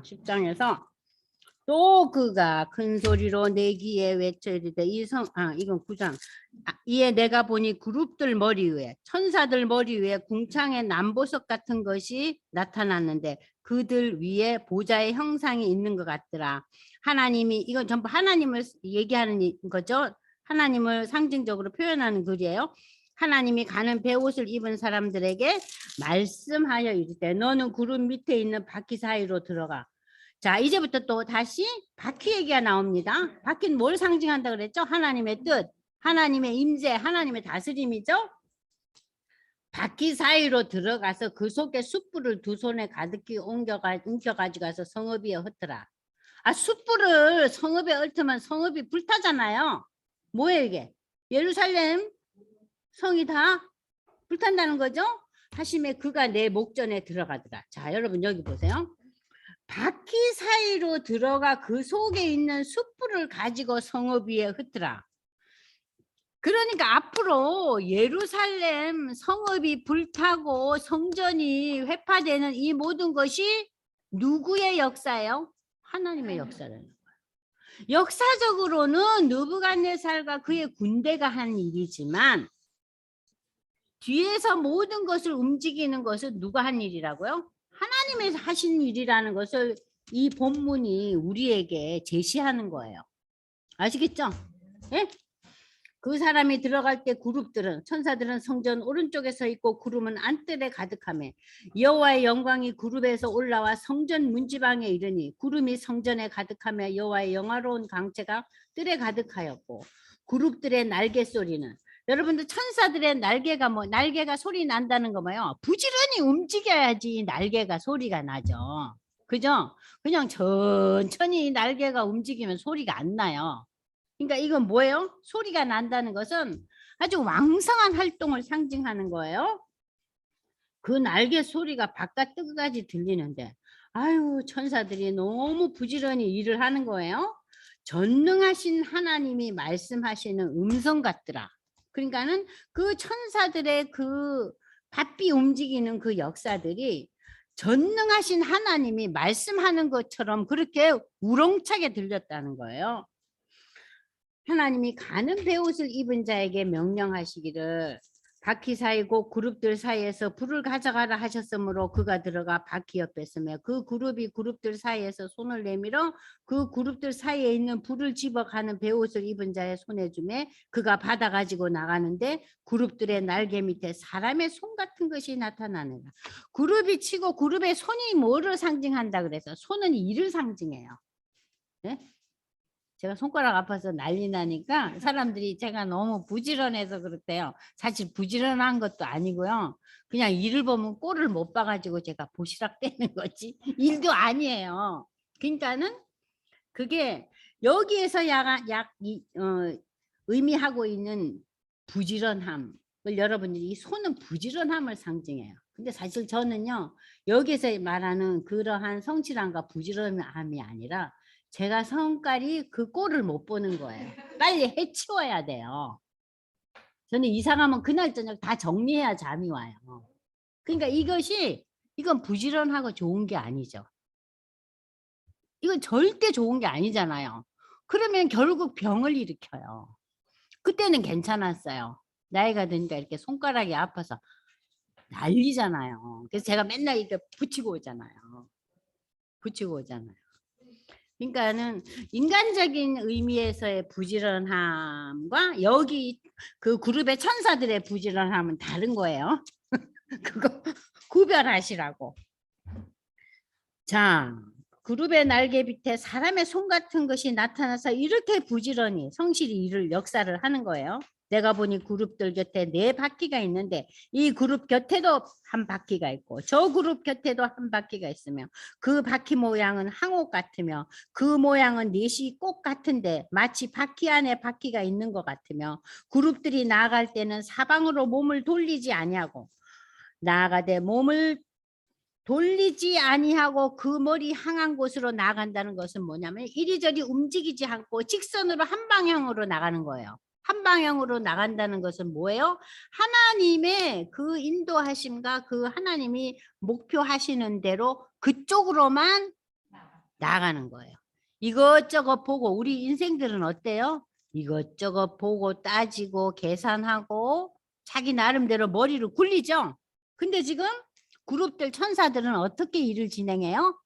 10장에서 또 그가 큰 소리로 내 귀에 외쳐 이르되 이건 9장. 이에 내가 보니 그룹들 머리 위에 천사들 머리 위에 궁창의 남보석 같은 것이 나타났는데 그들 위에 보좌의 형상이 있는 것 같더라. 하나님이 이건 전부 하나님을 얘기하는 거죠. 하나님을 상징적으로 표현하는 글이에요. 하나님이 가는 베옷을 입은 사람들에게 말씀하여 이르되 너는 구름 밑에 있는 바퀴 사이로 들어가. 자, 이제부터 또 다시 바퀴 얘기가 나옵니다. 바퀴는 뭘 상징한다 그랬죠? 하나님의 뜻, 하나님의 임재, 하나님의 다스림이죠. 바퀴 사이로 들어가서 그 속에 숯불을 두 손에 가득히 옮겨가지고 가서 성읍 위에 흩더라. 숯불을 성읍에 얽으면 성읍이 불타잖아요. 뭐예요 이게? 예루살렘 성이 다 불탄다는 거죠? 하심에 그가 내 목전에 들어가더라. 자, 여러분 여기 보세요. 바퀴 사이로 들어가 그 속에 있는 숯불을 가지고 성읍 위에 흩더라. 그러니까 앞으로 예루살렘 성읍이 불타고 성전이 회파되는 이 모든 것이 누구의 역사예요? 하나님의 역사라는 거예요. 역사적으로는 느부갓네살과 그의 군대가 한 일이지만 뒤에서 모든 것을 움직이는 것은 누가 한 일이라고요? 하나님이 하신 일이라는 것을 이 본문이 우리에게 제시하는 거예요. 아시겠죠? 예? 그 사람이 들어갈 때 그룹들은 천사들은 성전 오른쪽에 서 있고 구름은 안뜰에 가득하며 여호와의 영광이 그룹에서 올라와 성전 문지방에 이르니 구름이 성전에 가득하며 여호와의 영화로운 광채가 뜰에 가득하였고 그룹들의 날개 소리는 여러분들 천사들의 날개가 날개가 소리 난다는 거 뭐예요? 부지런히 움직여야지 날개가 소리가 나죠. 그죠? 그냥 천천히 날개가 움직이면 소리가 안 나요. 그러니까 이건 뭐예요? 소리가 난다는 것은 아주 왕성한 활동을 상징하는 거예요. 그 날개 소리가 바깥 끝까지 들리는데 아유 천사들이 너무 부지런히 일을 하는 거예요. 전능하신 하나님이 말씀하시는 음성 같더라. 그러니까는 그 천사들의 그 바삐 움직이는 그 역사들이 전능하신 하나님이 말씀하는 것처럼 그렇게 우렁차게 들렸다는 거예요. 하나님이 가는 베옷을 입은 자에게 명령하시기를 바퀴 사이고 그룹들 사이에서 불을 가져가라 하셨으므로 그가 들어가 바퀴 옆에 서며 그 그룹이 그룹들 사이에서 손을 내밀어 그 그룹들 사이에 있는 불을 집어가는 베옷을 입은 자의 손에 주매 그가 받아 가지고 나가는데 그룹들의 날개 밑에 사람의 손 같은 것이 나타나느라. 그룹이 치고 그룹의 손이 뭐를 상징한다 그래서 손은 일을 상징해요. 네? 제가 손가락 아파서 난리 나니까 사람들이 제가 너무 부지런해서 그렇대요. 사실 부지런한 것도 아니고요. 그냥 일을 보면 꼴을 못 봐가지고 제가 보시락대는 거지. 일도 아니에요. 그러니까는 그게 여기에서 의미하고 있는 부지런함을 여러분들이 이 손은 부지런함을 상징해요. 근데 사실 저는요. 여기서 말하는 그러한 성실함과 부지런함이 아니라 제가 성깔이 그 꼴을 못 보는 거예요. 빨리 해치워야 돼요. 저는 이상하면 그날 저녁 다 정리해야 잠이 와요. 그러니까 이건 부지런하고 좋은 게 아니죠. 이건 절대 좋은 게 아니잖아요. 그러면 결국 병을 일으켜요. 그때는 괜찮았어요. 나이가 드니까 이렇게 손가락이 아파서 난리잖아요. 그래서 제가 맨날 이렇게 붙이고 오잖아요. 그러니까는 인간적인 의미에서의 부지런함과 여기 그 그룹의 천사들의 부지런함은 다른 거예요. 그거 구별하시라고. 자, 그룹의 날개 밑에 사람의 손 같은 것이 나타나서 이렇게 부지런히 성실히 일을 역사를 하는 거예요. 내가 보니 그룹들 곁에 4바퀴가 있는데 이 그룹 곁에도 한 바퀴가 있고 저 그룹 곁에도 한 바퀴가 있으며 그 바퀴 모양은 항옥 같으며 그 모양은 넷이 꼭 같은데 마치 바퀴 안에 바퀴가 있는 것 같으며 그룹들이 나아갈 때는 사방으로 몸을 돌리지 아니하고 나아가되 몸을 돌리지 아니하고 그 머리 향한 곳으로 나간다는 것은 뭐냐면 이리저리 움직이지 않고 직선으로 한 방향으로 나가는 거예요. 한 방향으로 나간다는 것은 뭐예요? 하나님의 그 인도하심과 그 하나님이 목표하시는 대로 그쪽으로만 나가는 거예요. 이것저것 보고 우리 인생들은 어때요? 이것저것 보고 따지고 계산하고 자기 나름대로 머리를 굴리죠. 근데 지금 그룹들 천사들은 어떻게 일을 진행해요?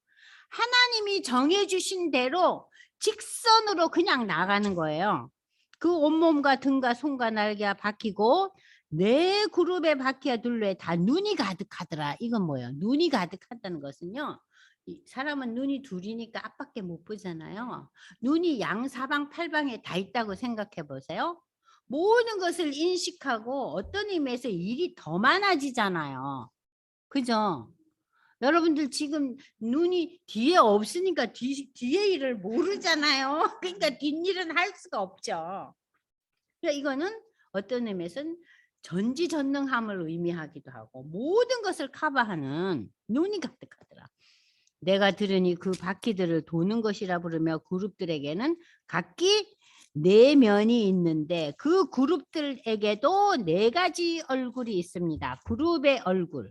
하나님이 정해주신 대로 직선으로 그냥 나가는 거예요. 그 온몸과 등과 손과 날개가 박히고 내 그룹의 바퀴와 둘레에 다 눈이 가득하더라. 이건 뭐예요? 눈이 가득하다는 것은요. 사람은 눈이 둘이니까 앞밖에 못 보잖아요. 눈이 양사방 팔방에 다 있다고 생각해 보세요. 모든 것을 인식하고 어떤 의미에서 일이 더 많아지잖아요. 그죠? 여러분들 지금 눈이 뒤에 없으니까 뒤에 일을 모르잖아요. 그러니까 뒷일은 할 수가 없죠. 그러니까 이거는 어떤 의미에서는 전지전능함을 의미하기도 하고 모든 것을 커버하는 눈이 가득하더라. 내가 들으니 그 바퀴들을 도는 것이라 부르며 그룹들에게는 각기 네 면이 있는데 그 그룹들에게도 네 가지 얼굴이 있습니다. 그룹의 얼굴.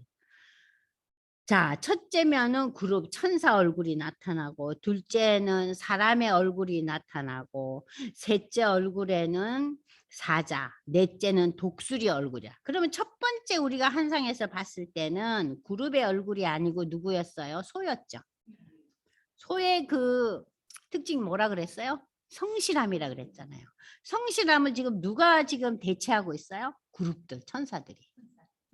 자, 첫째 면은 그룹 천사 얼굴이 나타나고 둘째는 사람의 얼굴이 나타나고 셋째 얼굴에는 사자, 넷째는 독수리 얼굴이야. 그러면 첫 번째 우리가 한상에서 봤을 때는 그룹의 얼굴이 아니고 누구였어요? 소였죠. 소의 그 특징 뭐라 그랬어요? 성실함이라 그랬잖아요. 성실함을 지금 누가 지금 대체하고 있어요? 그룹들, 천사들이.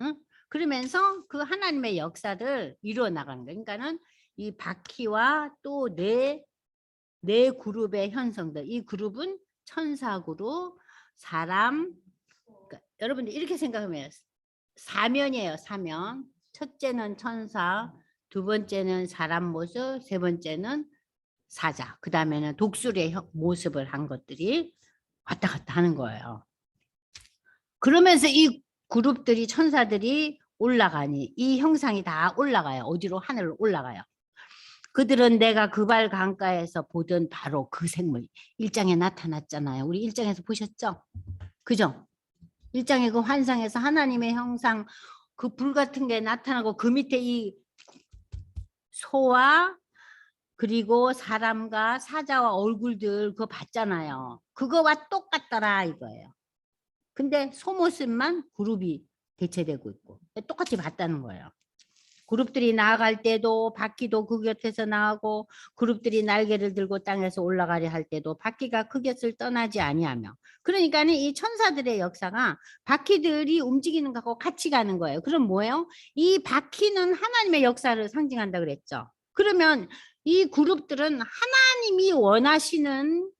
응? 그러면서 그 하나님의 역사를 이루어 나가는 거예요. 그러니까는 이 바퀴와 또 네 그룹의 현성들. 이 그룹은 천사 그룹, 사람. 그러니까 여러분들 이렇게 생각하면 사면이에요. 사면. 첫째는 천사, 두 번째는 사람 모습, 세 번째는 사자. 그 다음에는 독수리의 모습을 한 것들이 왔다 갔다 하는 거예요. 그러면서 이 그룹들이 천사들이 올라가니 이 형상이 다 올라가요. 어디로? 하늘로 올라가요. 그들은 내가 그발 강가에서 보던 바로 그 생물 1장에 나타났잖아요. 우리 1장에서 보셨죠? 그죠? 1장의 그 환상에서 하나님의 형상 그 불 같은 게 나타나고 그 밑에 이 소와 그리고 사람과 사자와 얼굴들 그거 봤잖아요. 그거와 똑같더라 이거예요. 근데 소모습만 그룹이 대체되고 있고 똑같이 봤다는 거예요. 그룹들이 나아갈 때도 바퀴도 그 곁에서 나가고 그룹들이 날개를 들고 땅에서 올라가려 할 때도 바퀴가 그 곁을 떠나지 아니하며 그러니까 이 천사들의 역사가 바퀴들이 움직이는 것하고 같이 가는 거예요. 그럼 뭐예요? 이 바퀴는 하나님의 역사를 상징한다 그랬죠. 그러면 이 그룹들은 하나님이 원하시는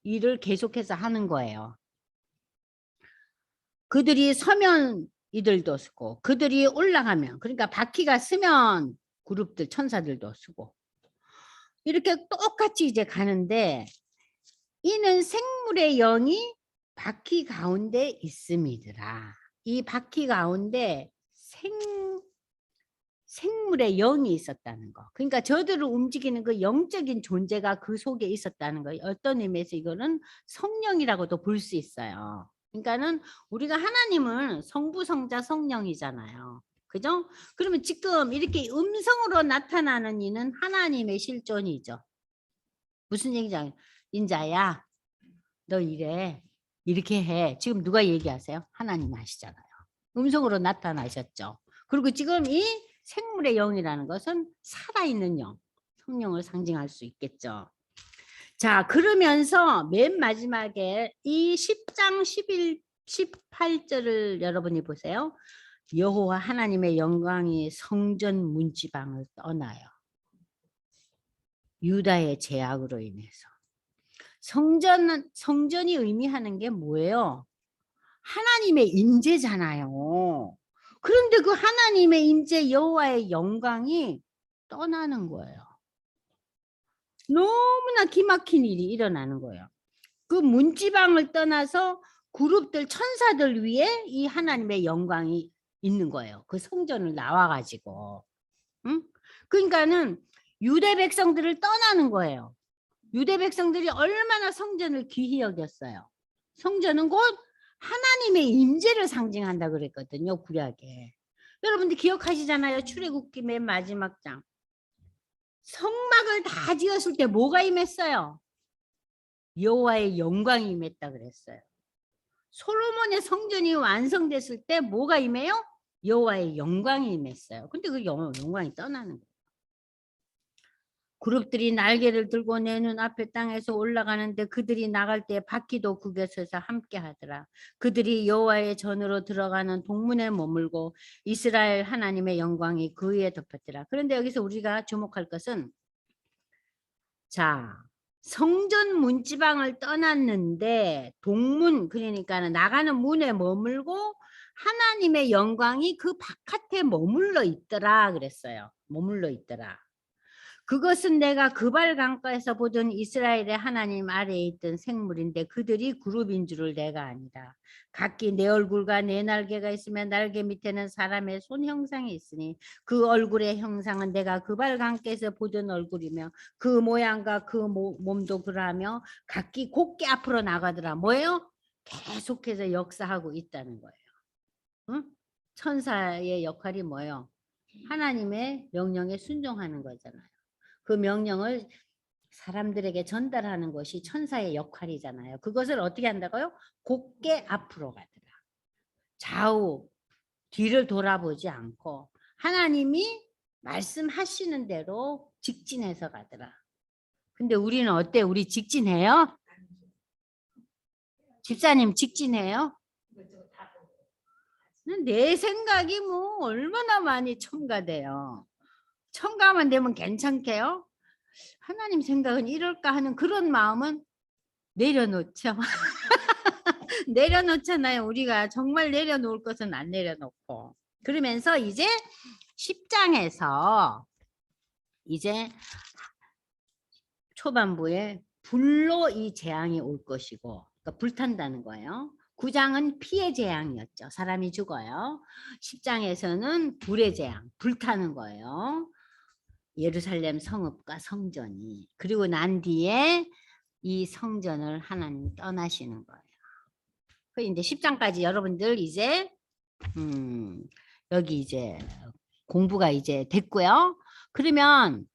일을 계속해서 하는 거예요. 그들이 서면 이들도 쓰고 그들이 올라가면 그러니까 바퀴가 쓰면 그룹들 천사들도 쓰고 이렇게 똑같이 이제 가는데 이는 생물의 영이 바퀴 가운데 있음이더라. 이 바퀴 가운데 생물의 영이 있었다는 거. 그러니까 저들을 움직이는 그 영적인 존재가 그 속에 있었다는 거. 어떤 의미에서 이거는 성령이라고도 볼 수 있어요. 그러니까는 우리가 하나님은 성부, 성자, 성령이잖아요. 그죠? 그러면 지금 이렇게 음성으로 나타나는 이는 하나님의 실존이죠. 무슨 얘기냐? 인자야, 너 이래. 이렇게 해. 지금 누가 얘기하세요? 하나님 하시잖아요. 음성으로 나타나셨죠. 그리고 지금 이 생물의 영이라는 것은 살아있는 영, 성령을 상징할 수 있겠죠. 자, 그러면서 맨 마지막에 이 10장 11, 18절을 여러분이 보세요. 여호와 하나님의 영광이 성전 문지방을 떠나요. 유다의 제약으로 인해서. 성전이 의미하는 게 뭐예요? 하나님의 임재잖아요. 그런데 그 하나님의 임재 여호와의 영광이 떠나는 거예요. 너무나 기막힌 일이 일어나는 거예요. 그 문지방을 떠나서 그룹들 천사들 위에 이 하나님의 영광이 있는 거예요. 그 성전을 나와가지고. 응? 그러니까는 유대 백성들을 떠나는 거예요. 유대 백성들이 얼마나 성전을 귀히 여겼어요. 성전은 곧 하나님의 임재를 상징한다 그랬거든요. 구약에. 여러분들 기억하시잖아요. 출애굽기 맨 마지막 장. 성막을 다 지었을 때 뭐가 임했어요? 여호와의 영광이 임했다 그랬어요. 솔로몬의 성전이 완성됐을 때 뭐가 임해요? 여호와의 영광이 임했어요. 근데 그 영광이 떠나는 거예요. 그룹들이 날개를 들고 내 눈앞에 땅에서 올라가는데 그들이 나갈 때 바퀴도 그곳에서 함께 하더라. 그들이 여호와의 전으로 들어가는 동문에 머물고 이스라엘 하나님의 영광이 그 위에 덮였더라. 그런데 여기서 우리가 주목할 것은, 자, 성전 문지방을 떠났는데 동문, 그러니까 나가는 문에 머물고 하나님의 영광이 그 바깥에 머물러 있더라 그랬어요. 머물러 있더라. 그것은 내가 그발 강가에서 보던 이스라엘의 하나님 아래에 있던 생물인데 그들이 그룹인 줄을 내가 아니라. 각기 내 얼굴과 내 날개가 있으며 날개 밑에는 사람의 손 형상이 있으니 그 얼굴의 형상은 내가 그발 강가에서 보던 얼굴이며 그 모양과 그 몸도 그러하며 각기 곧게 앞으로 나가더라. 뭐예요? 계속해서 역사하고 있다는 거예요. 응? 천사의 역할이 뭐예요? 하나님의 명령에 순종하는 거잖아요. 그 명령을 사람들에게 전달하는 것이 천사의 역할이잖아요. 그것을 어떻게 한다고요? 곧게 앞으로 가더라. 좌우 뒤를 돌아보지 않고 하나님이 말씀하시는 대로 직진해서 가더라. 근데 우리는 어때? 우리 직진해요? 집사님 직진해요? 내 생각이 뭐 얼마나 많이 첨가돼요. 첨가만 되면 괜찮게요? 하나님 생각은 이럴까 하는 그런 마음은 내려놓죠. 내려놓잖아요. 우리가 정말 내려놓을 것은 안 내려놓고. 그러면서 이제 10장에서 이제 초반부에 불로 이 재앙이 올 것이고, 그러니까 불탄다는 거예요. 9장은 피의 재앙이었죠. 사람이 죽어요. 10장에서는 불의 재앙, 불타는 거예요. 예루살렘 성읍과 성전이. 그리고 난 뒤에 이 성전을 하나님 떠나시는 거예요. 그 이제 10장까지 여러분들 이제 여기 이제 공부가 이제 됐고요. 그러면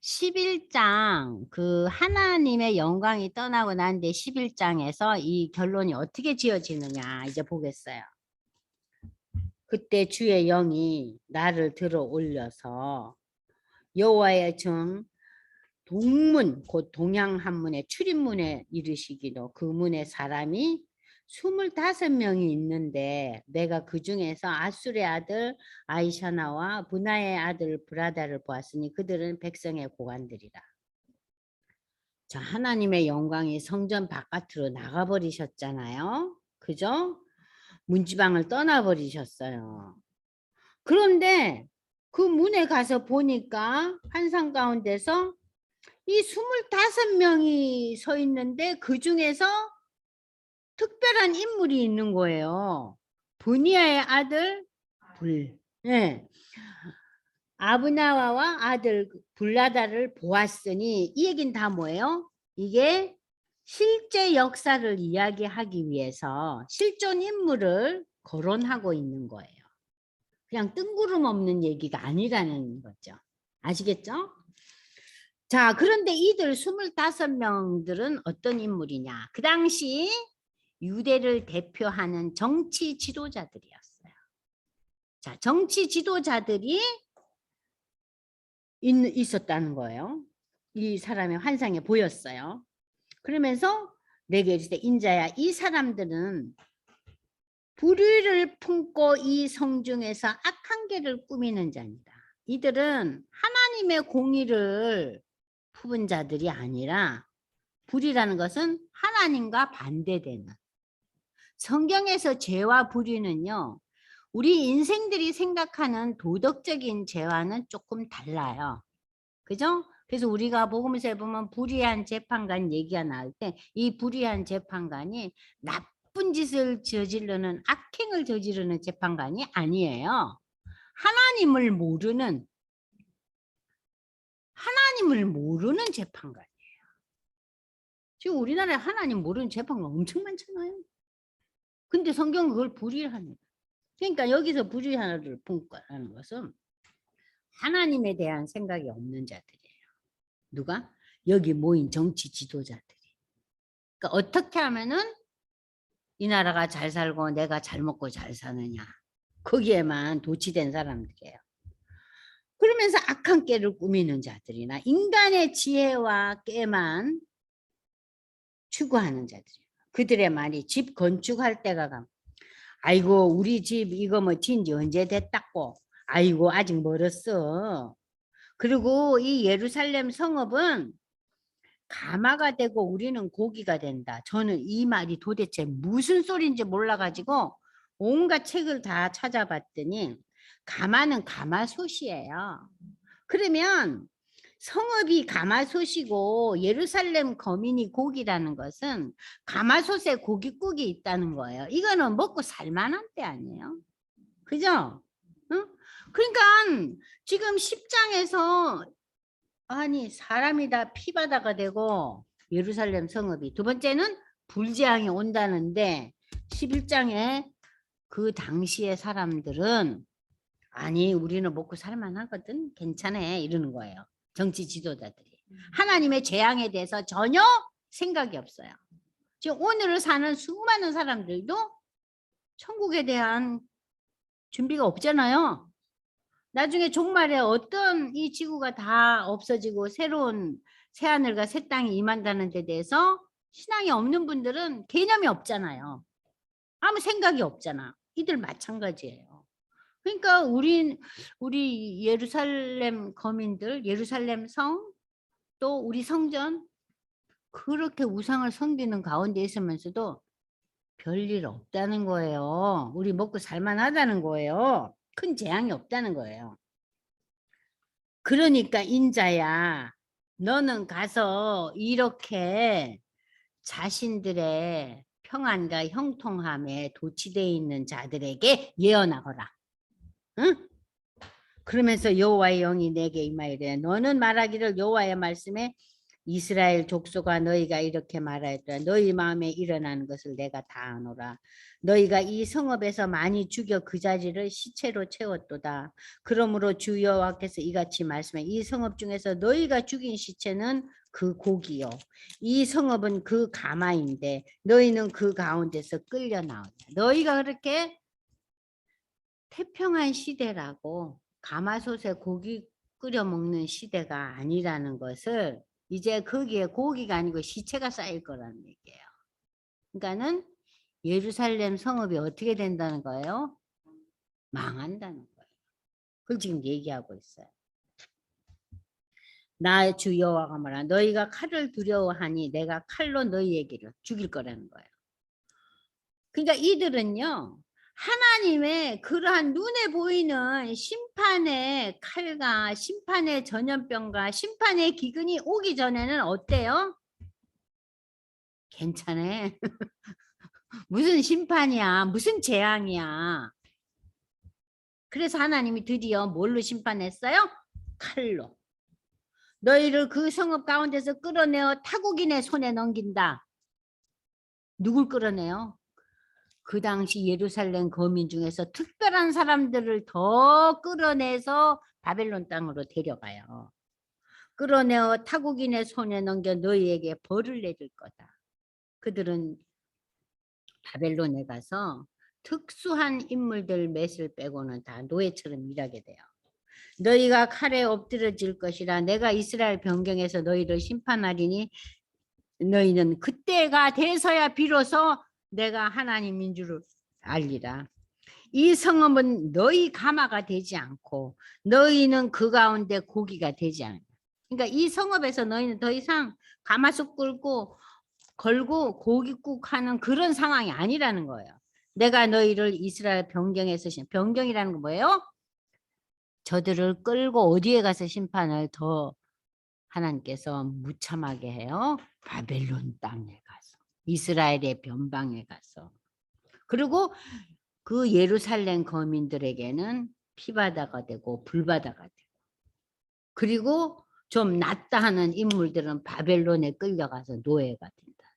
11장 그 하나님의 영광이 떠나고 난 뒤에 11장에서 이 결론이 어떻게 지어지느냐 이제 보겠어요. 그때 주의 영이 나를 들어 올려서 여호와의 정 동문 곧 동양 한문의 출입문에 이르시기로 그 문에 사람이 25명이 있는데 내가 그 중에서 아술의 아들 아이샤나와 분하의 아들 브라다를 보았으니 그들은 백성의 고관들이라. 자, 하나님의 영광이 성전 바깥으로 나가버리셨잖아요. 그죠? 문지방을 떠나버리셨어요. 그런데 그 문에 가서 보니까 환상 가운데서 이 25명이 서 있는데 그 중에서 특별한 인물이 있는 거예요. 분이아의 아들 불. 네. 아브나와와 아들 불라다를 보았으니 이 얘기는 다 뭐예요? 이게 실제 역사를 이야기하기 위해서 실존 인물을 거론하고 있는 거예요. 그냥 뜬구름 없는 얘기가 아니라는 거죠. 아시겠죠? 자, 그런데 이들 25명들은 어떤 인물이냐? 그 당시 유대를 대표하는 정치 지도자들이었어요. 자, 정치 지도자들이 있었다는 거예요. 이 사람의 환상에 보였어요. 그러면서 내게 이르시되 인자야 이 사람들은 불의를 품고 이 성중에서 악한 개를 꾸미는 자입니다. 이들은 하나님의 공의를 품은 자들이 아니라 불의라는 것은 하나님과 반대되는. 성경에서 죄와 불의는요. 우리 인생들이 생각하는 도덕적인 죄와는 조금 달라요. 그죠? 그래서 우리가 복음서에 보면 불의한 재판관 얘기가 나올 때 이 불의한 재판관이 나쁜 짓을 저지르는 악행을 저지르는 재판관이 아니에요. 하나님을 모르는 재판관이에요. 지금 우리나라에 하나님 모르는 재판관 엄청 많잖아요. 근데 성경은 그걸 불의합니다. 그러니까 여기서 불의하를 품고라는 것은 하나님에 대한 생각이 없는 자들이에요. 누가? 여기 모인 정치 지도자들이. 그러니까 어떻게 하면은 이 나라가 잘 살고 내가 잘 먹고 잘 사느냐. 거기에만 도취된 사람들이에요. 그러면서 악한 깨를 꾸미는 자들이나 인간의 지혜와 깨만 추구하는 자들이에요. 그들의 말이 집 건축할 때가 감. 아이고 우리 집 이거 뭐 지은 지 언제 됐다고. 아이고 아직 멀었어. 그리고 이 예루살렘 성읍은 가마가 되고 우리는 고기가 된다. 저는 이 말이 도대체 무슨 소리인지 몰라가지고 온갖 책을 다 찾아봤더니 가마는 가마솥이에요. 그러면 성읍이 가마솥이고 예루살렘 거민이 고기라는 것은 가마솥에 고깃국이 있다는 거예요. 이거는 먹고 살만한 때 아니에요. 그죠? 응? 그러니까 지금 10장에서 아니 사람이 다 피바다가 되고 예루살렘 성읍이 두 번째는 불재앙이 온다는데 11장에 그 당시의 사람들은 아니 우리는 먹고 살만하거든 괜찮아 이러는 거예요. 정치 지도자들이 하나님의 재앙에 대해서 전혀 생각이 없어요. 지금 오늘을 사는 수많은 사람들도 천국에 대한 준비가 없잖아요. 나중에 종말에 어떤 이 지구가 다 없어지고 새로운 새하늘과 새 땅이 임한다는 데 대해서 신앙이 없는 분들은 개념이 없잖아요. 아무 생각이 없잖아. 이들 마찬가지예요. 그러니까 우리 예루살렘 거민들, 예루살렘 성, 또 우리 성전 그렇게 우상을 섬기는 가운데 있으면서도 별일 없다는 거예요. 우리 먹고 살만하다는 거예요. 큰 재앙이 없다는 거예요. 그러니까 인자야, 너는 가서 이렇게 자신들의 평안과 형통함에 도취되어 있는 자들에게 예언하거라. 응? 그러면서 여호와의 영이 내게 임하이르되 너는 말하기를 여호와의 말씀에 이스라엘 족속아 너희가 이렇게 말하였더라. 너희 마음에 일어나는 것을 내가 다 아노라. 너희가 이 성읍에서 많이 죽여 그 자리를 시체로 채웠도다. 그러므로 주 여호와께서 이같이 말씀해 이 성읍 중에서 너희가 죽인 시체는 그 고기요. 이 성읍은 그 가마인데 너희는 그 가운데서 끌려 나온다. 너희가 그렇게 태평한 시대라고 가마솥에 고기 끓여 먹는 시대가 아니라는 것을 이제 거기에 고기가 아니고 시체가 쌓일 거라는 얘기예요. 그러니까는 예루살렘 성읍이 어떻게 된다는 거예요? 망한다는 거예요. 그걸 지금 얘기하고 있어요. 나 주 여호와가 뭐라 너희가 칼을 두려워하니 내가 칼로 너희에게를 죽일 거라는 거예요. 그러니까 이들은요. 하나님의 그러한 눈에 보이는 심판의 칼과 심판의 전염병과 심판의 기근이 오기 전에는 어때요? 괜찮아. 무슨 심판이야. 무슨 재앙이야. 그래서 하나님이 드디어 뭘로 심판했어요? 칼로. 너희를 그 성읍 가운데서 끌어내어 타국인의 손에 넘긴다. 누굴 끌어내요? 그 당시 예루살렘 거민 중에서 특별한 사람들을 더 끌어내서 바벨론 땅으로 데려가요. 끌어내어 타국인의 손에 넘겨 너희에게 벌을 내릴 거다. 그들은 바벨론에 가서 특수한 인물들 몇을 빼고는 다 노예처럼 일하게 돼요. 너희가 칼에 엎드려질 것이라 내가 이스라엘 변경에서 너희를 심판하리니 너희는 그때가 돼서야 비로소 내가 하나님인 줄을 알리라. 이 성읍은 너희 가마가 되지 않고 너희는 그 가운데 고기가 되지 않아. 그러니까 이 성읍에서 너희는 더 이상 가마솥 끌고 걸고 고깃국 하는 그런 상황이 아니라는 거예요. 내가 너희를 이스라엘 변경에서 변경이라는 거 뭐예요? 저들을 끌고 어디에 가서 심판을 더 하나님께서 무참하게 해요. 바벨론 땅에 가서 이스라엘의 변방에 가서 그리고 그 예루살렘 거민들에게는 피바다가 되고 불바다가 되고 그리고 좀 낫다 하는 인물들은 바벨론에 끌려가서 노예가 된다.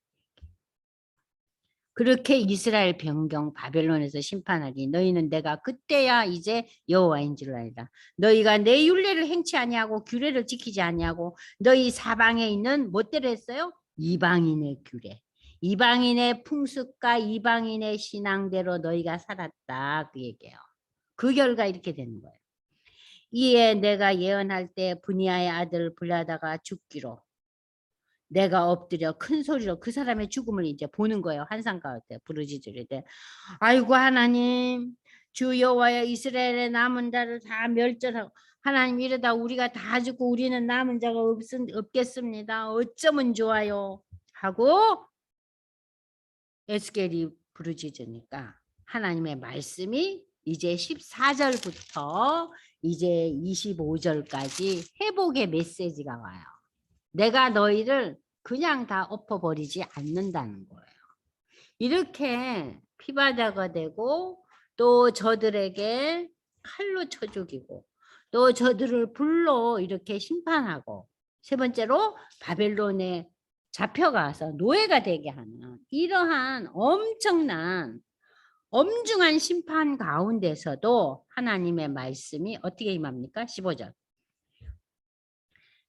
그렇게 이스라엘 변경 바벨론에서 심판하리. 너희는 내가 그때야 이제 여호와인 줄 알라. 너희가 내 율례를 행치 아니하고 규례를 지키지 아니하고 너희 사방에 있는 뭐대로 했어요? 이방인의 규례. 이방인의 풍습과 이방인의 신앙대로 너희가 살았다. 그 얘기예요. 그 결과 이렇게 되는 거예요. 이에 내가 예언할 때 분이아의 아들 블라다가 죽기로 내가 엎드려 큰 소리로 그 사람의 죽음을 이제 보는 거예요. 환상 가운데 부르짖으리 때 아이고 하나님 주 여호와여 이스라엘의 남은 자를 다 멸절하고 하나님 이러다 우리가 다 죽고 우리는 남은 자가 없겠습니다. 어쩌면 좋아요 하고 에스겔이 부르짖으니까 하나님의 말씀이 이제 14절부터 이제 25절까지 회복의 메시지가 와요. 내가 너희를 그냥 다 엎어버리지 않는다는 거예요. 이렇게 피바다가 되고 또 저들에게 칼로 쳐 죽이고 또 저들을 불로 이렇게 심판하고 세 번째로 바벨론에 잡혀가서 노예가 되게 하는 이러한 엄청난 엄중한 심판 가운데서도 하나님의 말씀이 어떻게 임합니까? 15절.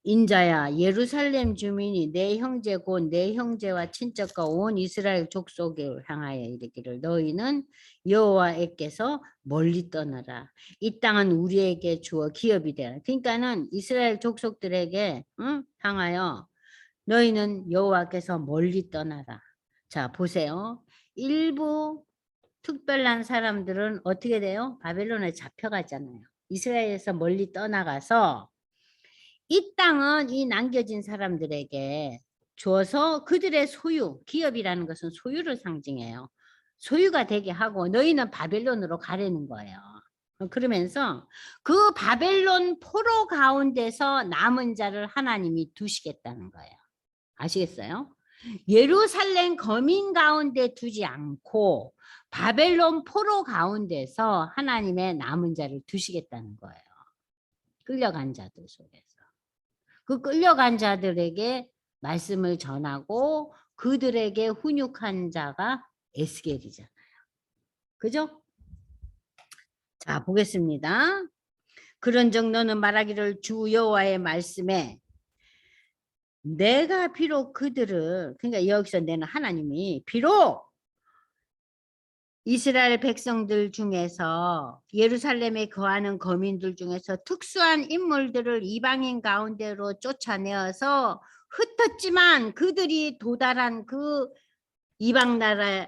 인자야 예루살렘 주민이 내 형제 곧 내 형제와 친척과 온 이스라엘 족속을 향하여 이르기를 너희는 여호와께서 멀리 떠나라. 이 땅은 우리에게 주어 기업이 되라. 그러니까는 이스라엘 족속들에게 향하여 너희는 여호와께서 멀리 떠나라. 자 보세요. 일부 특별한 사람들은 어떻게 돼요? 바벨론에 잡혀가잖아요. 이스라엘에서 멀리 떠나가서 이 땅은 이 남겨진 사람들에게 줘서 그들의 소유, 기업이라는 것은 소유를 상징해요. 소유가 되게 하고 너희는 바벨론으로 가려는 거예요. 그러면서 그 바벨론 포로 가운데서 남은 자를 하나님이 두시겠다는 거예요. 아시겠어요? 예루살렘 거민 가운데 두지 않고 바벨론 포로 가운데서 하나님의 남은 자를 두시겠다는 거예요. 끌려간 자들 속에서. 그 끌려간 자들에게 말씀을 전하고 그들에게 훈육한 자가 에스겔이잖아요. 그죠? 자, 보겠습니다. 그런즉 너는 말하기를 주 여호와의 말씀에 내가 비록 그들을 그러니까 여기서 내는 하나님이 비록 이스라엘 백성들 중에서 예루살렘에 거하는 거민들 중에서 특수한 인물들을 이방인 가운데로 쫓아내어서 흩었지만 그들이 도달한 그 이방 나라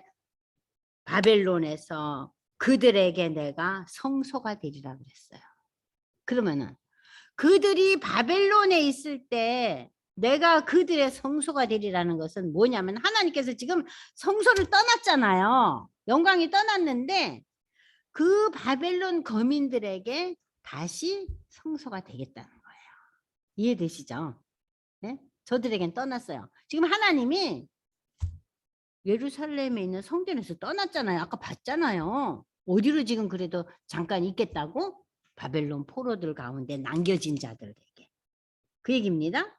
바벨론에서 그들에게 내가 성소가 되리라 그랬어요. 그러면은 그들이 바벨론에 있을 때 내가 그들의 성소가 되리라는 것은 뭐냐면 하나님께서 지금 성소를 떠났잖아요. 영광이 떠났는데 그 바벨론 거민들에게 다시 성소가 되겠다는 거예요. 이해되시죠? 네? 저들에겐 떠났어요. 지금 하나님이 예루살렘에 있는 성전에서 떠났잖아요. 아까 봤잖아요. 어디로 지금 그래도 잠깐 있겠다고? 바벨론 포로들 가운데 남겨진 자들에게. 그 얘기입니다.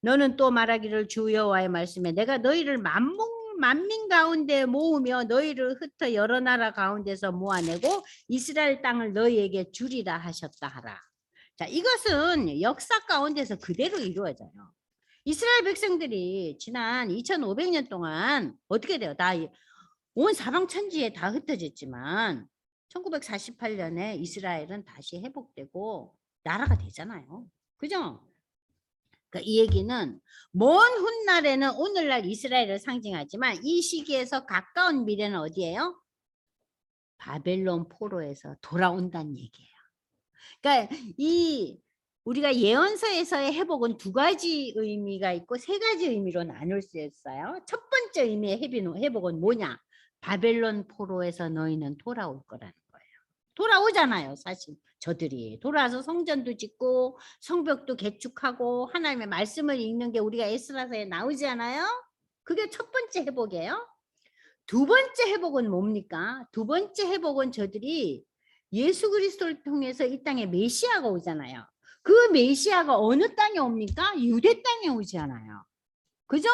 너는 또 말하기를 주 여호와의 말씀에 내가 너희를 만민 가운데 모으며 너희를 흩어 여러 나라 가운데서 모아내고 이스라엘 땅을 너희에게 주리라 하셨다 하라. 자, 이것은 역사 가운데서 그대로 이루어져요. 이스라엘 백성들이 지난 2500년 동안 어떻게 돼요? 다 온 사방 천지에 다 흩어졌지만 1948년에 이스라엘은 다시 회복되고 나라가 되잖아요. 그죠? 그러니까 이 얘기는 먼 훗날에는 오늘날 이스라엘을 상징하지만 이 시기에서 가까운 미래는 어디예요? 바벨론 포로에서 돌아온다는 얘기예요. 그러니까 이 우리가 예언서에서의 회복은 두 가지 의미가 있고 세 가지 의미로 나눌 수 있어요. 첫 번째 의미의 회복은 뭐냐? 바벨론 포로에서 너희는 돌아올 거라는 거예요. 돌아오잖아요. 사실 저들이 돌아와서 성전도 짓고 성벽도 개축하고 하나님의 말씀을 읽는 게 우리가 에스라서에 나오지 않아요? 그게 첫 번째 회복이에요. 두 번째 회복은 뭡니까? 두 번째 회복은 저들이 예수 그리스도를 통해서 이 땅에 메시아가 오잖아요. 그 메시아가 어느 땅에 옵니까? 유대 땅에 오지 않아요. 그죠?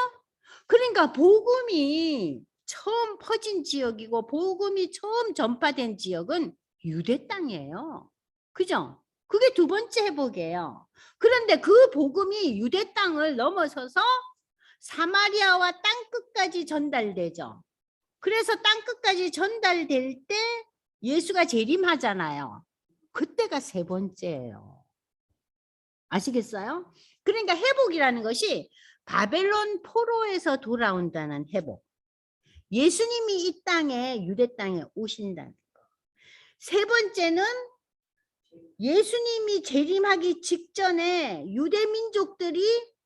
그러니까 복음이 처음 퍼진 지역이고 복음이 처음 전파된 지역은 유대 땅이에요. 그죠? 그게 두 번째 회복이에요. 그런데 그 복음이 유대 땅을 넘어서서 사마리아와 땅끝까지 전달되죠. 그래서 땅끝까지 전달될 때 예수가 재림하잖아요. 그때가 세 번째예요. 아시겠어요? 그러니까 회복이라는 것이 바벨론 포로에서 돌아온다는 회복. 예수님이 이 땅에 유대 땅에 오신다는 거. 세 번째는 예수님이 재림하기 직전에 유대 민족들이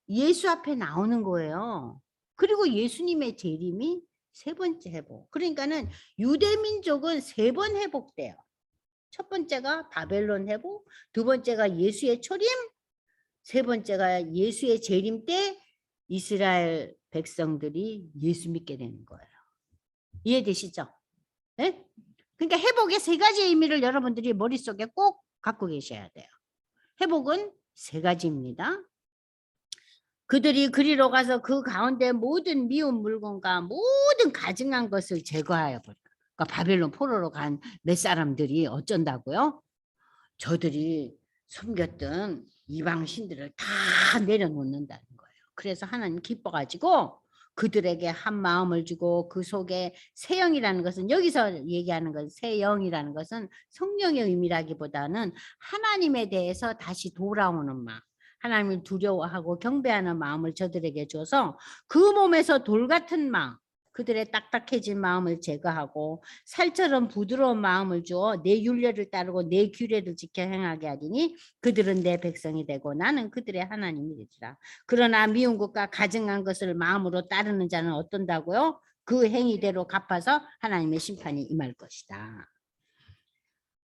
예수 앞에 나오는 거예요. 그리고 예수님의 재림이 세 번째 회복. 그러니까는 유대 민족은 세 번 회복돼요. 첫 번째가 바벨론 회복, 두 번째가 예수의 초림, 세 번째가 예수의 재림 때 이스라엘 백성들이 예수 믿게 되는 거예요. 이해되시죠? 네? 그러니까 회복의 세 가지 의미를 여러분들이 머릿속에 꼭 갖고 계셔야 돼요. 회복은 세 가지입니다. 그들이 그리로 가서 그 가운데 모든 미운 물건과 모든 가증한 것을 제거하여 버려. 그러니까 바벨론 포로로 간 몇 사람들이 어쩐다고요? 저들이 숨겼던 이방 신들을 다 내려놓는다는 거예요. 그래서 하나님 기뻐가지고 그들에게 한 마음을 주고 그 속에 새 영이라는 것은 여기서 얘기하는 것은 새 영이라는 것은 성령의 의미라기보다는 하나님에 대해서 다시 돌아오는 마음, 하나님을 두려워하고 경배하는 마음을 저들에게 줘서 그 몸에서 돌 같은 마음, 그들의 딱딱해진 마음을 제거하고 살처럼 부드러운 마음을 주어 내 율례를 따르고 내 규례를 지켜 행하게 하리니 그들은 내 백성이 되고 나는 그들의 하나님이 되리라. 그러나 미운 것과 가증한 것을 마음으로 따르는 자는 어떤다고요? 그 행위대로 갚아서 하나님의 심판이 임할 것이다.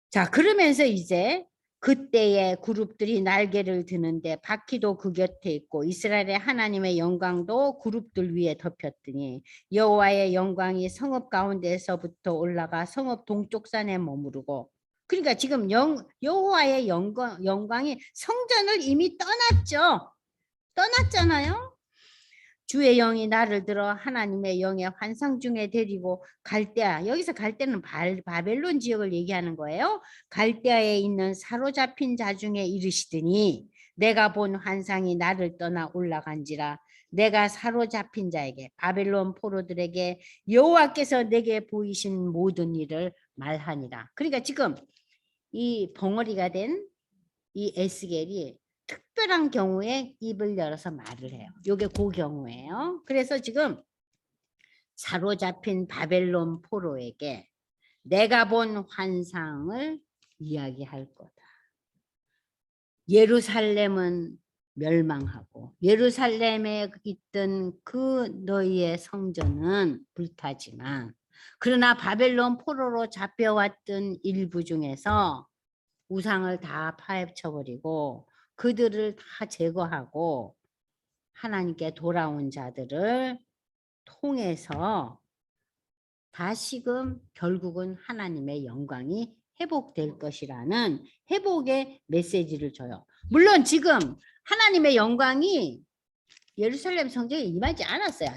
자, 그러면서 이제 그때의 그룹들이 날개를 드는데 바퀴도 그 곁에 있고 이스라엘의 하나님의 영광도 그룹들 위에 덮였더니 여호와의 영광이 성읍 가운데서부터 올라가 성읍 동쪽 산에 머무르고, 그러니까 지금 여호와의 영광이 성전을 이미 떠났잖아요. 주의 영이 나를 들어 하나님의 영의 환상 중에 데리고 갈대아, 여기서 갈대는 바벨론 지역을 얘기하는 거예요. 갈대아에 있는 사로잡힌 자 중에 이르시더니 내가 본 환상이 나를 떠나 올라간지라. 내가 사로잡힌 자에게 바벨론 포로들에게 여호와께서 내게 보이신 모든 일을 말하니라. 그러니까 지금 이 벙어리가 된 이 에스겔이 특별한 경우에 입을 열어서 말을 해요. 이게 그 경우예요. 그래서 지금 사로잡힌 바벨론 포로에게 내가 본 환상을 이야기할 거다. 예루살렘은 멸망하고 예루살렘에 있던 그 너희의 성전은 불타지만 그러나 바벨론 포로로 잡혀왔던 일부 중에서 우상을 다 파헤쳐버리고 그들을 다 제거하고 하나님께 돌아온 자들을 통해서 다시금 결국은 하나님의 영광이 회복될 것이라는 회복의 메시지를 줘요. 물론 지금 하나님의 영광이 예루살렘 성전에 임하지 않았어요.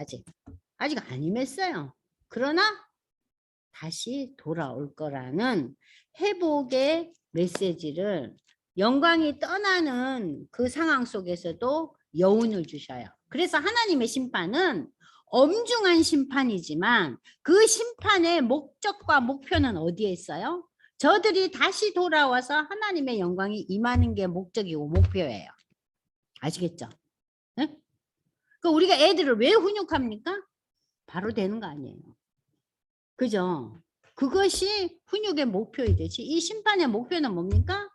아직 안 임했어요. 그러나 다시 돌아올 거라는 회복의 메시지를 영광이 떠나는 그 상황 속에서도 여운을 주셔요. 그래서 하나님의 심판은 엄중한 심판이지만 그 심판의 목적과 목표는 어디에 있어요? 저들이 다시 돌아와서 하나님의 영광이 임하는 게 목적이고 목표예요. 아시겠죠? 네? 그 우리가 애들을 왜 훈육합니까? 바로 되는 거 아니에요. 그죠? 그것이 훈육의 목표이듯이 이 심판의 목표는 뭡니까?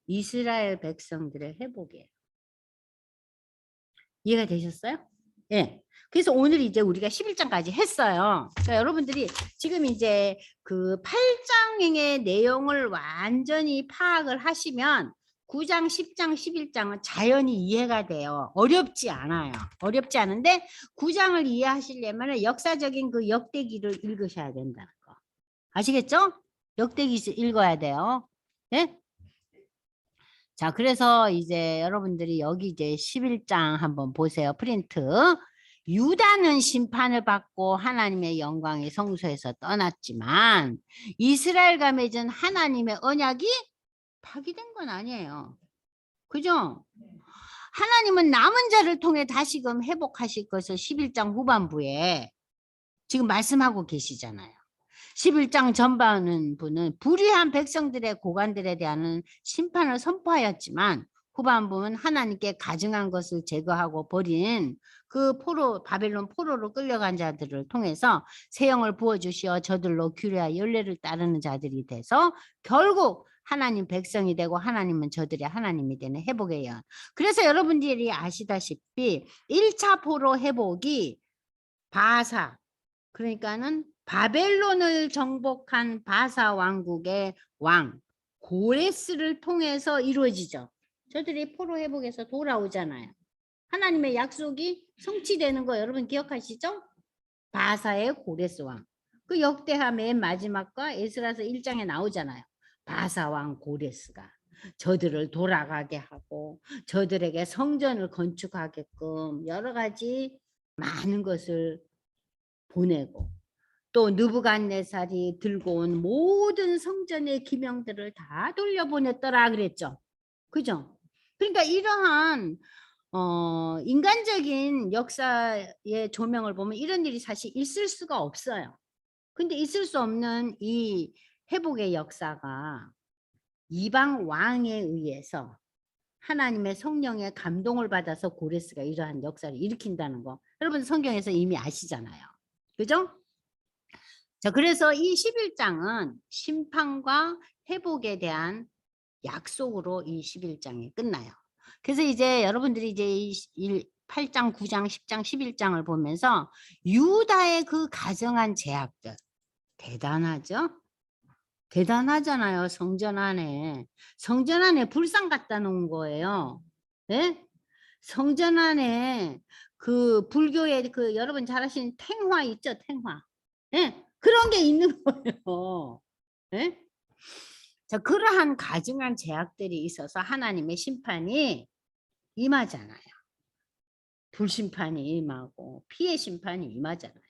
이스라엘 백성들의 회복이에요. 이해가 되셨어요? 예. 네. 그래서 오늘 이제 우리가 11장까지 했어요. 그러니까 여러분들이 지금 이제 그 8장의 내용을 완전히 파악을 하시면 9장, 10장, 11장은 자연히 이해가 돼요. 어렵지 않아요. 어렵지 않은데 9장을 이해하시려면 역사적인 그 역대기를 읽으셔야 된다는 거. 아시겠죠? 역대기 읽어야 돼요. 네? 자, 그래서 이제 여러분들이 여기 이제 11장 한번 보세요. 프린트. 유다는 심판을 받고 하나님의 영광의 성소에서 떠났지만 이스라엘과 맺은 하나님의 언약이 파기된 건 아니에요. 그죠? 하나님은 남은 자를 통해 다시금 회복하실 것을 11장 후반부에 지금 말씀하고 계시잖아요. 11장 전반은 분은 불의한 백성들의 고관들에 대한 심판을 선포하였지만 후반부는 하나님께 가증한 것을 제거하고 버린 그 바벨론 포로로 끌려간 자들을 통해서 새 영을 부어주시어 저들로 규례와 연례를 따르는 자들이 돼서 결국 하나님 백성이 되고 하나님은 저들의 하나님이 되는 회복의 연. 그래서 여러분들이 아시다시피 1차 포로 회복이 바사, 그러니까는 바벨론을 정복한 바사 왕국의 왕 고레스를 통해서 이루어지죠. 저들이 포로 회복에서 돌아오잖아요. 하나님의 약속이 성취되는 거 여러분 기억하시죠? 바사의 고레스 왕. 그 역대하 맨 마지막과 에스라서 1장에 나오잖아요. 바사 왕 고레스가 저들을 돌아가게 하고 저들에게 성전을 건축하게끔 여러 가지 많은 것을 보내고 또 느부갓네살이 들고 온 모든 성전의 기명들을 다 돌려보냈더라 그랬죠. 그죠? 그러니까 이러한 인간적인 역사의 조명을 보면 이런 일이 사실 있을 수가 없어요. 근데 있을 수 없는 이 회복의 역사가 이방 왕에 의해서 하나님의 성령의 감동을 받아서 고레스가 이러한 역사를 일으킨다는 거 여러분 성경에서 이미 아시잖아요. 그죠? 자, 그래서 이 11장은 심판과 회복에 대한 약속으로 이 11장이 끝나요. 그래서 이제 여러분들이 이제 8장, 9장, 10장, 11장을 보면서 유다의 그 가정한 제약들 대단하죠? 대단하잖아요. 성전 안에 불상 갖다 놓은 거예요. 네? 성전 안에 그 불교의 그 여러분 잘 아시는 탱화 있죠? 탱화. 네? 그런 게 있는 거예요. 네? 자, 그러한 가증한 제약들이 있어서 하나님의 심판이 임하잖아요. 불심판이 임하고 피해 심판이 임하잖아요.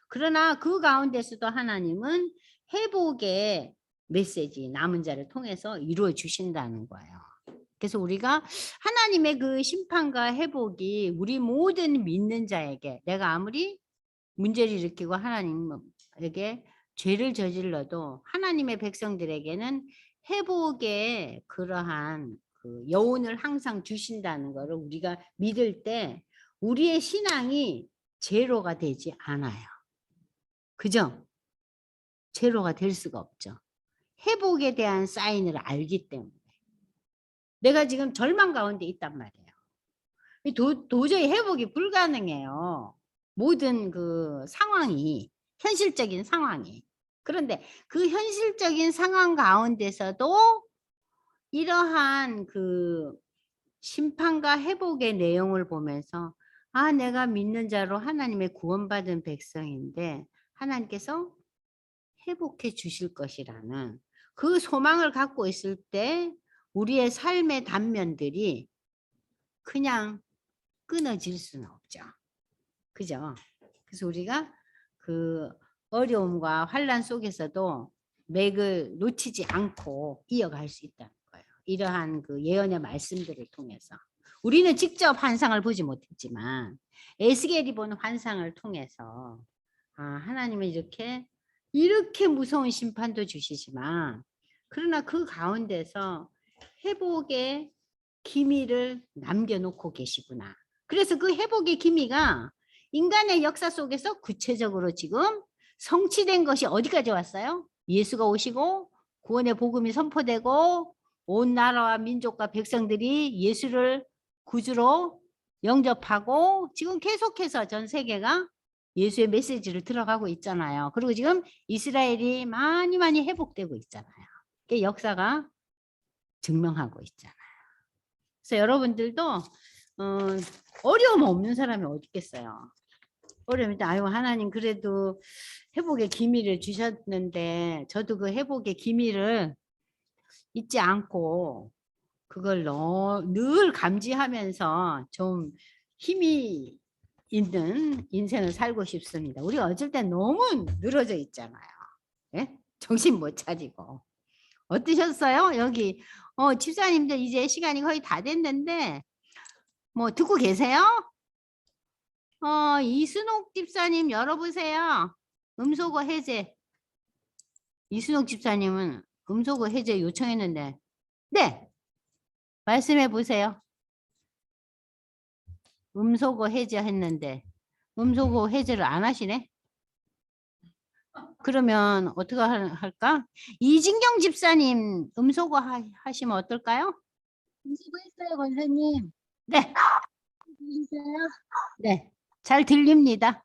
그러나 그 가운데서도 하나님은 회복의 메시지 남은 자를 통해서 이루어 주신다는 거예요. 그래서 우리가 하나님의 그 심판과 회복이 우리 모든 믿는 자에게 내가 아무리 문제를 일으키고 하나님에게 죄를 저질러도 하나님의 백성들에게는 회복의 그러한 그 여운을 항상 주신다는 것을 우리가 믿을 때 우리의 신앙이 제로가 되지 않아요. 그죠? 제로가 될 수가 없죠. 회복에 대한 사인을 알기 때문에. 내가 지금 절망 가운데 있단 말이에요. 도저히 회복이 불가능해요. 모든 그 상황이, 현실적인 상황이. 그런데 그 현실적인 상황 가운데서도 이러한 그 심판과 회복의 내용을 보면서 아, 내가 믿는 자로 하나님의 구원받은 백성인데 하나님께서 회복해 주실 것이라는 그 소망을 갖고 있을 때 우리의 삶의 단면들이 그냥 끊어질 수는 없죠. 그죠? 그래서 우리가 그 어려움과 환난 속에서도 맥을 놓치지 않고 이어갈 수 있다는 거예요. 이러한 그 예언의 말씀들을 통해서. 우리는 직접 환상을 보지 못했지만 에스겔이 본 환상을 통해서 아, 하나님은 이렇게 무서운 심판도 주시지만 그러나 그 가운데서 회복의 기미를 남겨놓고 계시구나. 그래서 그 회복의 기미가 인간의 역사 속에서 구체적으로 지금 성취된 것이 어디까지 왔어요? 예수가 오시고 구원의 복음이 선포되고 온 나라와 민족과 백성들이 예수를 구주로 영접하고 지금 계속해서 전 세계가 예수의 메시지를 들어가고 있잖아요. 그리고 지금 이스라엘이 많이 회복되고 있잖아요. 그 역사가 증명하고 있잖아요. 그래서 여러분들도 어려움 없는 사람이 어디 있겠어요. 어려움이 아유 하나님 그래도 회복의 기미를 주셨는데 저도 그 회복의 기미를 잊지 않고 그걸 늘 감지하면서 좀 힘이 있는 인생을 살고 싶습니다. 우리 어쩔 땐 너무 늘어져 있잖아요. 예? 정신 못 차리고. 어떠셨어요? 여기 집사님들 이제 시간이 거의 다 됐는데 뭐 듣고 계세요? 이순옥 집사님 열어보세요. 음소거 해제. 이순옥 집사님은 음소거 해제 요청했는데 네 말씀해 보세요. 음소거 해제했는데 음소거 해제를 안 하시네? 그러면 어떻게 할까? 이진경 집사님 음소거 하시면 어떨까요? 수고했어요, 권사님. 네, 들리세요? 네, 잘 들립니다.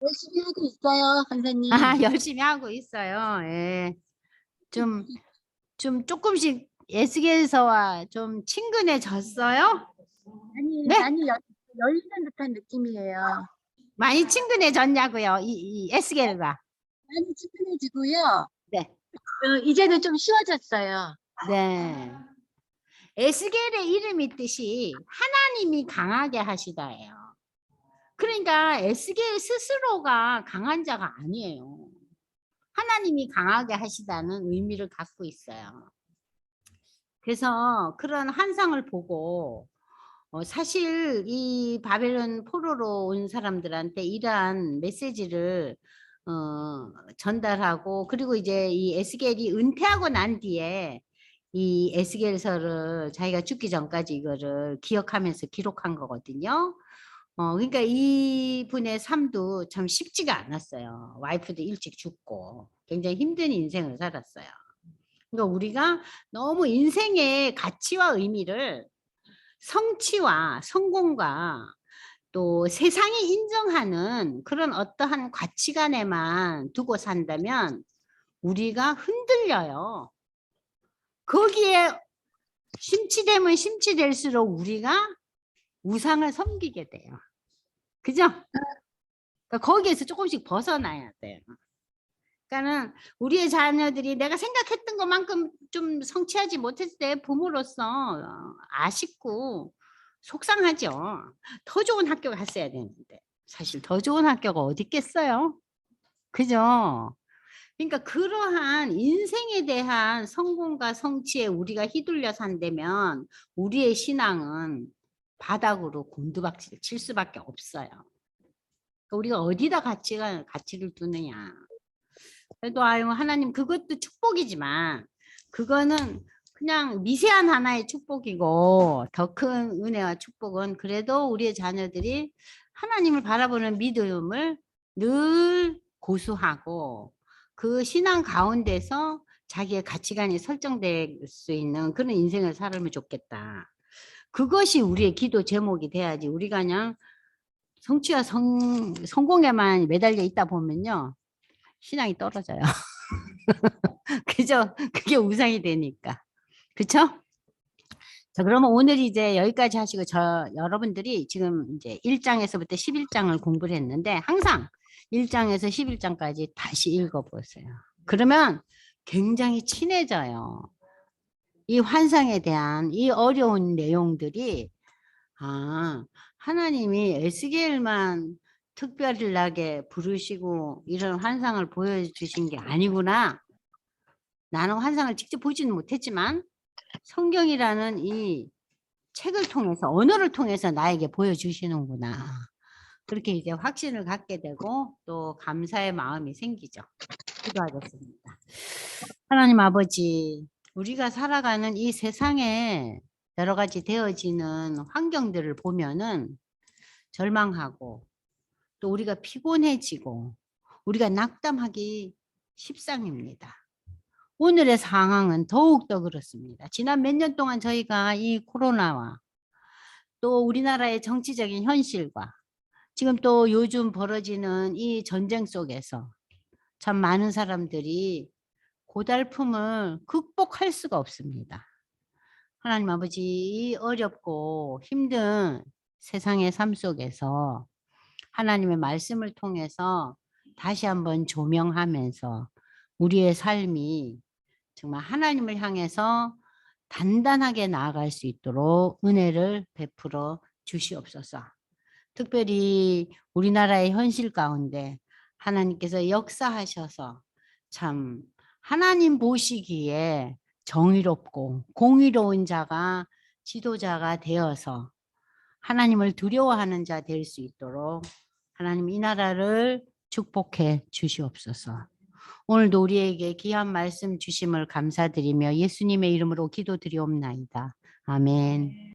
열심히 하고 있어요, 권사님. 아, 열심히 하고 있어요. 예. 좀 조금씩 에스겔서와 좀 친근해졌어요? 아니, 네? 많이 열리는 듯한 느낌이에요. 많이 친근해졌냐고요? 이 에스겔과. 많이 친근해지고요. 네. 이제는 좀 쉬워졌어요. 네. 에스겔의 이름이 뜻이 하나님이 강하게 하시다예요. 그러니까 에스겔 스스로가 강한 자가 아니에요. 하나님이 강하게 하시다는 의미를 갖고 있어요. 그래서 그런 환상을 보고 사실 이 바벨론 포로로 온 사람들한테 이러한 메시지를 전달하고 그리고 이제 이 에스겔이 은퇴하고 난 뒤에 이 에스겔서를 자기가 죽기 전까지 이거를 기억하면서 기록한 거거든요. 그러니까 이분의 삶도 참 쉽지가 않았어요. 와이프도 일찍 죽고 굉장히 힘든 인생을 살았어요. 그러니까 우리가 너무 인생의 가치와 의미를 성취와 성공과 또 세상이 인정하는 그런 어떠한 가치관에만 두고 산다면 우리가 흔들려요. 거기에 심취되면 심취될수록 우리가 우상을 섬기게 돼요. 그죠? 그러니까 거기에서 조금씩 벗어나야 돼요. 그러니까는 우리의 자녀들이 내가 생각했던 것만큼 좀 성취하지 못했을 때 부모로서 아쉽고 속상하죠. 더 좋은 학교 갔어야 되는데 사실 더 좋은 학교가 어디 있겠어요? 그죠? 그러니까 그러한 인생에 대한 성공과 성취에 우리가 휘둘려 산다면 우리의 신앙은 바닥으로 곤두박질 칠 수밖에 없어요. 그러니까 우리가 어디다 가치를 두느냐. 그래도 아유 하나님 그것도 축복이지만 그거는 그냥 미세한 하나의 축복이고 더 큰 은혜와 축복은 그래도 우리의 자녀들이 하나님을 바라보는 믿음을 늘 고수하고 그 신앙 가운데서 자기의 가치관이 설정될 수 있는 그런 인생을 살면 좋겠다. 그것이 우리의 기도 제목이 돼야지 우리가 그냥 성취와 성공에만 매달려 있다 보면요. 신앙이 떨어져요. 그죠? 그게 우상이 되니까. 그쵸? 자, 그러면 오늘 이제 여기까지 하시고 여러분들이 지금 이제 1장에서부터 11장을 공부를 했는데 항상 1장에서 11장까지 다시 읽어보세요. 그러면 굉장히 친해져요. 이 환상에 대한 이 어려운 내용들이 하나님이 에스겔만 특별하게 부르시고 이런 환상을 보여주신 게 아니구나. 나는 환상을 직접 보지는 못했지만 성경이라는 이 책을 통해서 언어를 통해서 나에게 보여주시는구나. 그렇게 이제 확신을 갖게 되고 또 감사의 마음이 생기죠. 기도하겠습니다. 하나님 아버지, 우리가 살아가는 이 세상에 여러 가지 되어지는 환경들을 보면은 절망하고 또 우리가 피곤해지고 우리가 낙담하기 십상입니다. 오늘의 상황은 더욱더 그렇습니다. 지난 몇 년 동안 저희가 이 코로나와 또 우리나라의 정치적인 현실과 지금 또 요즘 벌어지는 이 전쟁 속에서 참 많은 사람들이 고달픔을 극복할 수가 없습니다. 하나님 아버지, 이 어렵고 힘든 세상의 삶 속에서 하나님의 말씀을 통해서 다시 한번 조명하면서 우리의 삶이 정말 하나님을 향해서 단단하게 나아갈 수 있도록 은혜를 베풀어 주시옵소서. 특별히 우리나라의 현실 가운데 하나님께서 역사하셔서 참 하나님 보시기에 정의롭고 공의로운 자가 지도자가 되어서 하나님을 두려워하는 자 될 수 있도록 하나님 이 나라를 축복해 주시옵소서. 오늘도 우리에게 귀한 말씀 주심을 감사드리며 예수님의 이름으로 기도드리옵나이다. 아멘.